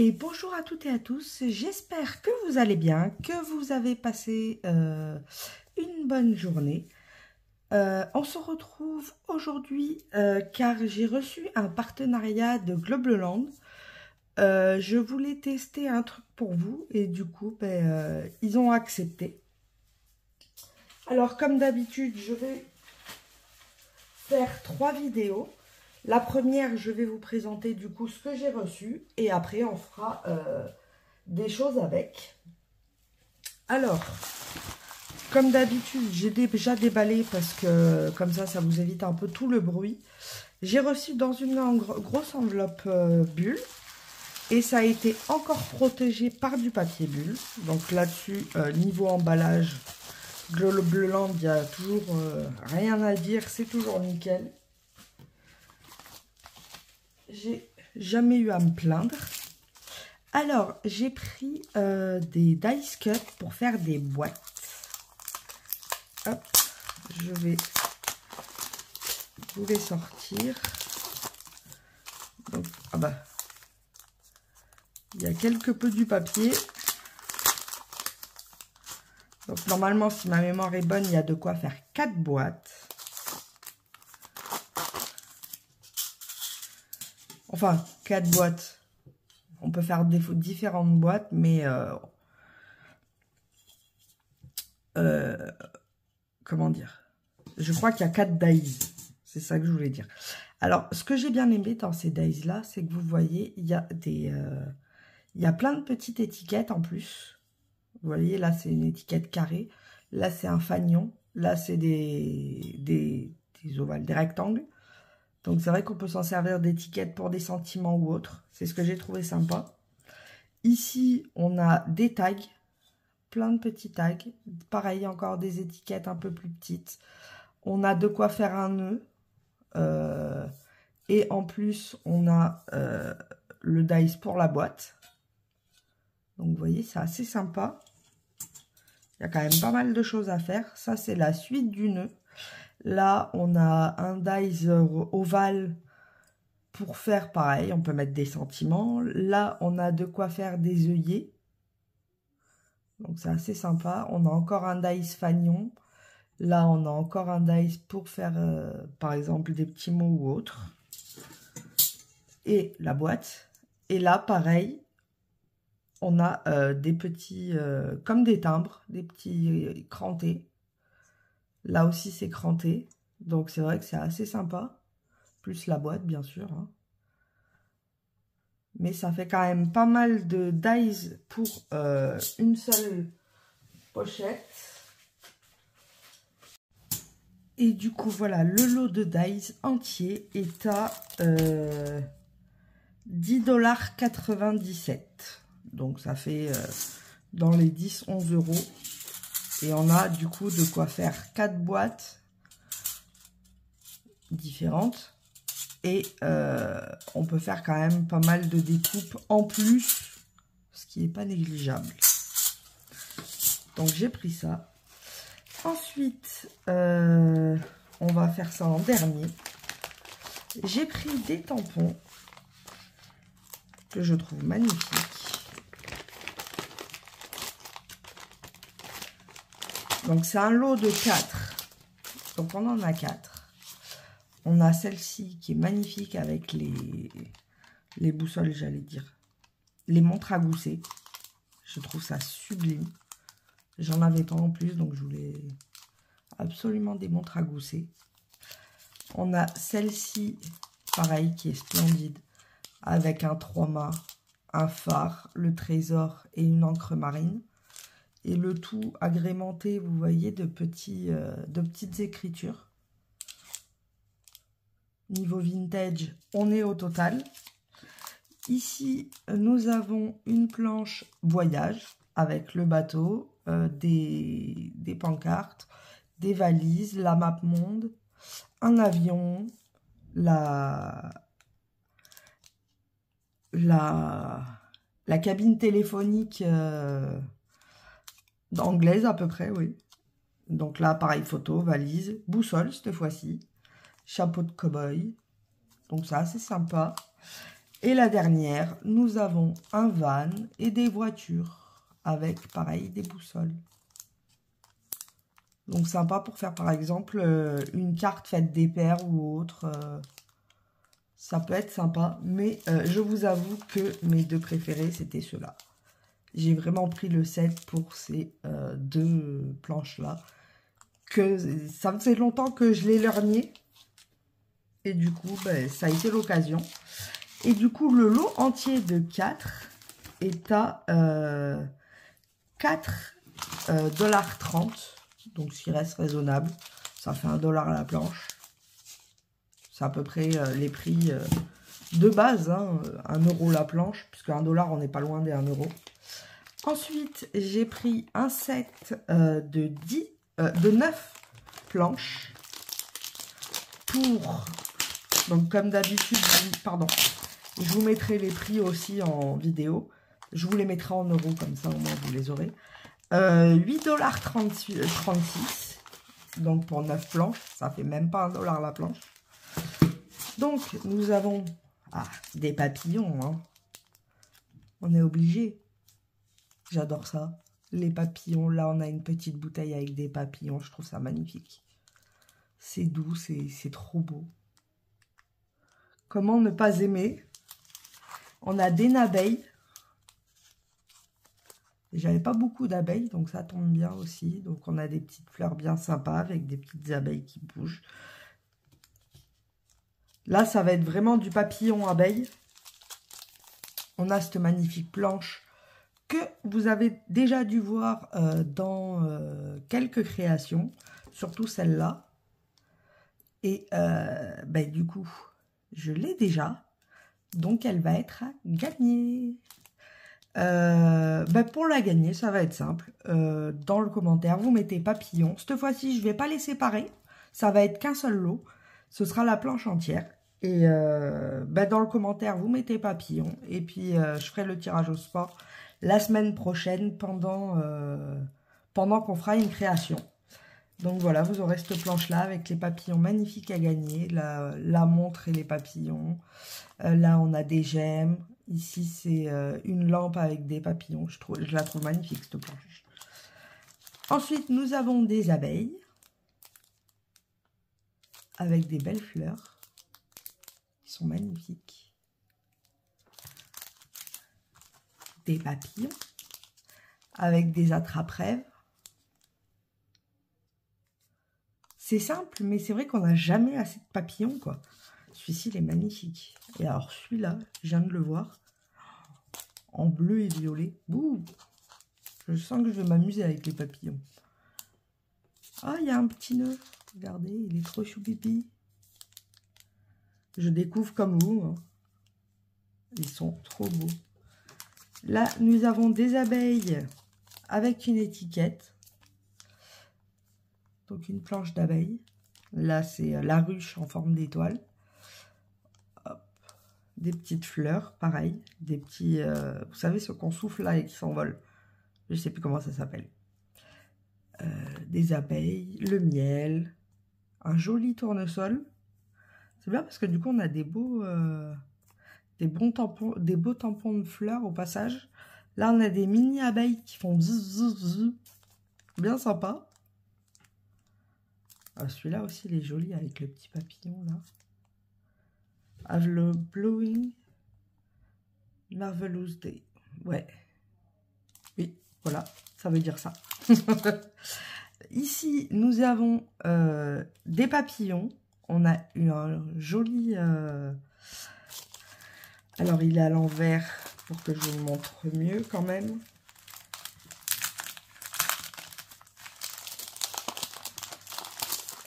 Et bonjour à toutes et à tous, j'espère que vous allez bien, que vous avez passé une bonne journée. On se retrouve aujourd'hui car j'ai reçu un partenariat de Globeland. Je voulais tester un truc pour vous et du coup ils ont accepté. Alors comme d'habitude je vais faire 3 vidéos. La première, je vais vous présenter du coup ce que j'ai reçu et après on fera des choses avec. Alors, comme d'habitude, j'ai déjà déballé parce que comme ça vous évite un peu tout le bruit. J'ai reçu dans une grosse enveloppe bulle et ça a été encore protégé par du papier bulle. Donc là-dessus, niveau emballage, Globeland, il n'y a toujours rien à dire, c'est toujours nickel. J'ai jamais eu à me plaindre. Alors, j'ai pris des dice cuts pour faire des boîtes. Hop, je vais vous les sortir. Donc, ah bah, il y a quelque peu du papier. Donc, normalement, si ma mémoire est bonne, il y a de quoi faire 4 boîtes. Enfin, 4 boîtes. On peut faire différentes boîtes, mais comment dire? Je crois qu'il y a 4 dies. C'est ça que je voulais dire. Alors, ce que j'ai bien aimé dans ces dies-là, c'est que vous voyez, il y a il y a plein de petites étiquettes en plus. Vous voyez, là, c'est une étiquette carrée. Là, c'est un fanion. Là, c'est des ovales, des rectangles. Donc, c'est vrai qu'on peut s'en servir d'étiquette pour des sentiments ou autres. C'est ce que j'ai trouvé sympa. Ici, on a des tags. Plein de petits tags. Pareil, encore des étiquettes un peu plus petites. On a de quoi faire un nœud. Et en plus, on a le dice pour la boîte. Donc, vous voyez, c'est assez sympa. Il y a quand même pas mal de choses à faire. Ça, c'est la suite du nœud. Là, on a un dice ovale pour faire pareil. On peut mettre des sentiments. Là, on a de quoi faire des œillets. Donc, c'est assez sympa. On a encore un dice fanion. Là, on a encore un dice pour faire, par exemple, des petits mots ou autres. Et la boîte. Et là, pareil, on a des petits, comme des timbres, des petits crantés. Là aussi, c'est cranté. Donc, c'est vrai que c'est assez sympa. Plus la boîte, bien sûr. Hein. Mais ça fait quand même pas mal de dies pour une seule pochette. Et du coup, voilà, le lot de dies entier est à 10,97 $. Donc, ça fait dans les 10-11 €. Et on a du coup de quoi faire 4 boîtes différentes. Et on peut faire quand même pas mal de découpes en plus, ce qui n'est pas négligeable. Donc j'ai pris ça. Ensuite, on va faire ça en dernier. J'ai pris des tampons que je trouve magnifiques. Donc c'est un lot de 4. Donc on en a 4. On a celle-ci qui est magnifique avec les boussoles, j'allais dire. Les montres à gousset. Je trouve ça sublime. J'en avais pas en plus, donc je voulais absolument des montres à gousset. On a celle-ci, pareil, qui est splendide. Avec un 3-mâts, un phare, le trésor et une encre marine. Et le tout agrémenté, vous voyez, de petites écritures. Niveau vintage, on est au total. Ici, nous avons une planche voyage avec le bateau, des pancartes, des valises, la map monde, un avion, la cabine téléphonique anglaise à peu près, oui. Donc là, appareil photo, valise, boussole cette fois-ci, chapeau de cow-boy. Donc ça, c'est sympa. Et la dernière, nous avons un van et des voitures avec, pareil, des boussoles. Donc, sympa pour faire, par exemple, une carte faite des paires ou autre. Ça peut être sympa, mais je vous avoue que mes deux préférés, c'était ceux-là. J'ai vraiment pris le set pour ces deux planches-là. Ça faisait longtemps que je les lorgnais. Et du coup, ben, ça a été l'occasion. Et du coup, le lot entier de 4 est à 4,30 $. Donc, ce qui reste raisonnable. Ça fait 1 $ la planche. C'est à peu près les prix de base. Hein, 1 € la planche. Puisque 1 $, on n'est pas loin des 1 €. Ensuite, j'ai pris un set de 9 planches. Donc, comme d'habitude, pardon. Je vous mettrai les prix aussi en vidéo. Je vous les mettrai en euros, comme ça au moins vous les aurez. 8,36 $. Donc pour 9 planches, ça fait même pas 1 $ la planche. Donc nous avons des papillons. Hein. On est obligé. J'adore ça. Les papillons, là on a une petite bouteille avec des papillons. Je trouve ça magnifique. C'est doux, c'est trop beau. Comment ne pas aimer? On a des abeilles. J'avais pas beaucoup d'abeilles, donc ça tombe bien aussi. Donc on a des petites fleurs bien sympas avec des petites abeilles qui bougent. Là, ça va être vraiment du papillon abeille. On a cette magnifique planche que vous avez déjà dû voir dans quelques créations, surtout celle-là. Et ben, du coup, je l'ai déjà. Donc, elle va être à gagner. Ben pour la gagner, ça va être simple. Dans le commentaire, vous mettez papillon. Cette fois-ci, je ne vais pas les séparer. Ça va être qu'un seul lot. Ce sera la planche entière. Et ben dans le commentaire, vous mettez papillon. Et puis, je ferai le tirage au sort la semaine prochaine pendant qu'on fera une création. Donc voilà, vous aurez cette planche-là avec les papillons magnifiques à gagner. La montre et les papillons. Là, on a des gemmes. Ici, c'est une lampe avec des papillons. Je la trouve magnifique, cette planche. Ensuite, nous avons des abeilles. Avec des belles fleurs. Qui sont magnifiques. Des papillons. Avec des attrape-rêves. C'est simple, mais c'est vrai qu'on n'a jamais assez de papillons, quoi. Celui-ci, il est magnifique. Et alors, celui-là, je viens de le voir. En bleu et violet. Ouh, je sens que je vais m'amuser avec les papillons. Ah, il y a un petit nœud. Regardez, il est trop choupipi. Je découvre comme vous. Hein. Ils sont trop beaux. Là, nous avons des abeilles avec une étiquette. Donc, une planche d'abeilles. Là, c'est la ruche en forme d'étoile. Des petites fleurs, pareil. Des petits... vous savez, ce qu'on souffle là et qui s'envolent. Je ne sais plus comment ça s'appelle. Des abeilles, le miel. Un joli tournesol. C'est bien parce que du coup, on a des beaux tampons de fleurs au passage. Là, on a des mini abeilles qui font zzz. Bien sympa. Celui-là aussi, il est joli avec le petit papillon là. Have the blowing marvelous day. Ouais. Oui, voilà, ça veut dire ça. Ici, nous avons des papillons. On a eu un joli... Alors, il est à l'envers pour que je vous montre mieux quand même.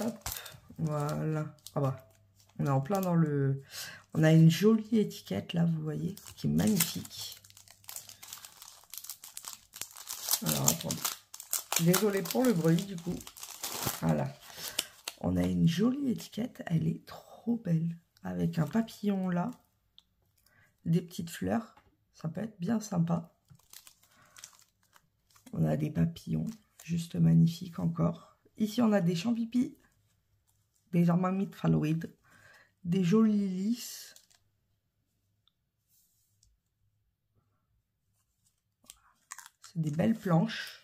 Hop, voilà. Ah bah, on est en plein dans le... On a une jolie étiquette là, vous voyez, qui est magnifique. Alors, attendez. Désolée pour le bruit du coup. Voilà. On a une jolie étiquette, elle est trop belle. Avec un papillon là. Des petites fleurs. Ça peut être bien sympa. On a des papillons. Juste magnifiques encore. Ici, on a des champipis. Des ormamites phalloïdes. Des jolis lys. C'est des belles planches.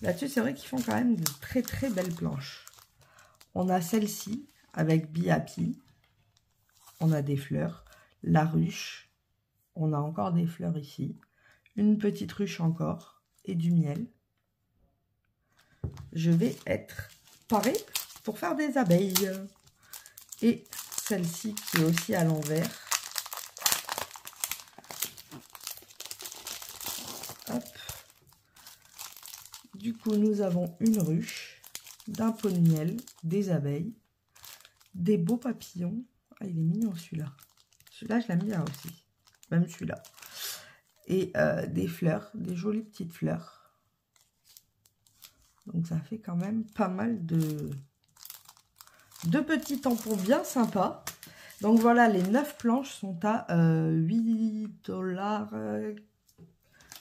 Là-dessus, c'est vrai qu'ils font quand même de très très belles planches. On a celle-ci avec Be Happy. On a des fleurs. La ruche. On a encore des fleurs ici. Une petite ruche encore. Et du miel. Je vais être parée pour faire des abeilles. Et celle-ci qui est aussi à l'envers. Hop. Du coup, nous avons une ruche, d'un pot de miel, des abeilles, des beaux papillons. Ah, il est mignon celui-là. Celui-là, je l'aime bien aussi. Même celui-là. Et des fleurs, des jolies petites fleurs. Donc, ça fait quand même pas mal de petits tampons bien sympas. Donc, voilà, les 9 planches sont à 8 $.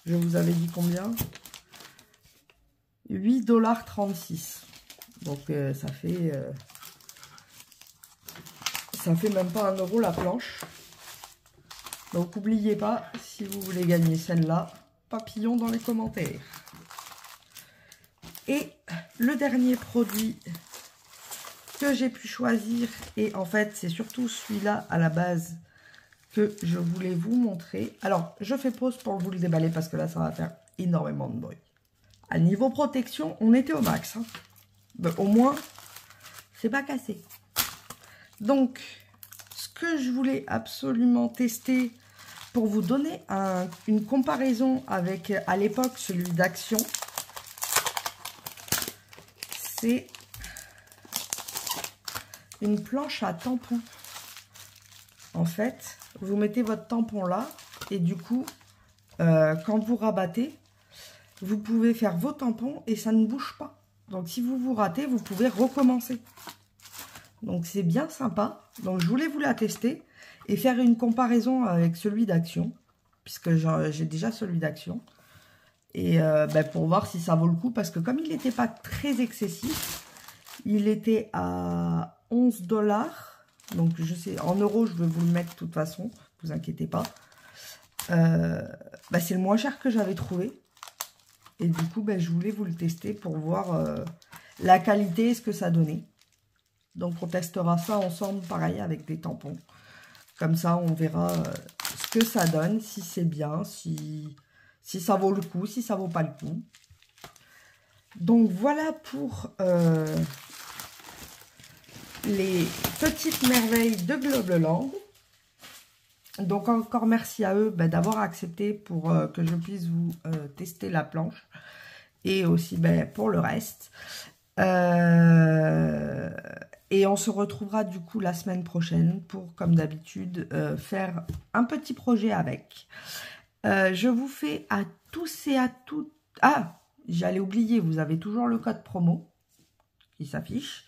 Je vous avais dit combien ? 8,36 $. Donc ça fait même pas 1 € la planche. Donc n'oubliez pas, si vous voulez gagner celle-là, papillon dans les commentaires. Et le dernier produit que j'ai pu choisir, et en fait c'est surtout celui-là à la base que je voulais vous montrer. Alors je fais pause pour vous le déballer parce que là ça va faire énormément de bruit. À niveau protection, on était au max. Hein. Ben, au moins, c'est pas cassé. Donc, ce que je voulais absolument tester pour vous donner une comparaison avec, à l'époque, celui d'Action, c'est une planche à tampon. En fait, vous mettez votre tampon là et du coup, quand vous rabattez, vous pouvez faire vos tampons et ça ne bouge pas. Donc, si vous vous ratez, vous pouvez recommencer. Donc, c'est bien sympa. Donc, je voulais vous la tester et faire une comparaison avec celui d'Action, puisque j'ai déjà celui d'Action. Et pour voir si ça vaut le coup, parce que comme il n'était pas très excessif, il était à 11 $. Donc, je sais, en euros, je vais vous le mettre de toute façon, ne vous inquiétez pas. C'est le moins cher que j'avais trouvé. Et du coup, je voulais vous le tester pour voir la qualité et ce que ça donnait. Donc, on testera ça ensemble, pareil, avec des tampons. Comme ça, on verra ce que ça donne, si c'est bien, si ça vaut le coup, si ça vaut pas le coup. Donc, voilà pour les petites merveilles de Globeland. Donc, encore merci à eux d'avoir accepté pour que je puisse vous tester la planche. Et aussi pour le reste. Et on se retrouvera du coup la semaine prochaine pour, comme d'habitude, faire un petit projet avec. Je vous fais à tous et à toutes... Ah, j'allais oublier, vous avez toujours le code promo qui s'affiche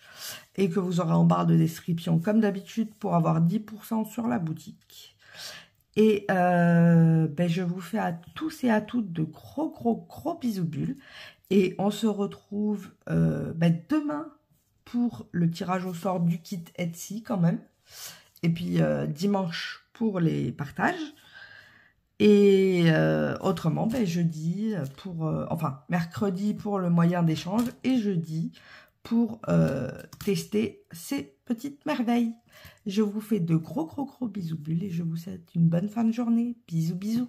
et que vous aurez en barre de description comme d'habitude pour avoir 10% sur la boutique. Et je vous fais à tous et à toutes de gros bisous bulles. Et on se retrouve demain pour le tirage au sort du kit Etsy quand même. Et puis dimanche pour les partages. Et autrement, jeudi pour... mercredi pour le moyen d'échange. Et jeudi pour tester ces petites merveilles. Je vous fais de gros bisous bulles et je vous souhaite une bonne fin de journée. Bisous.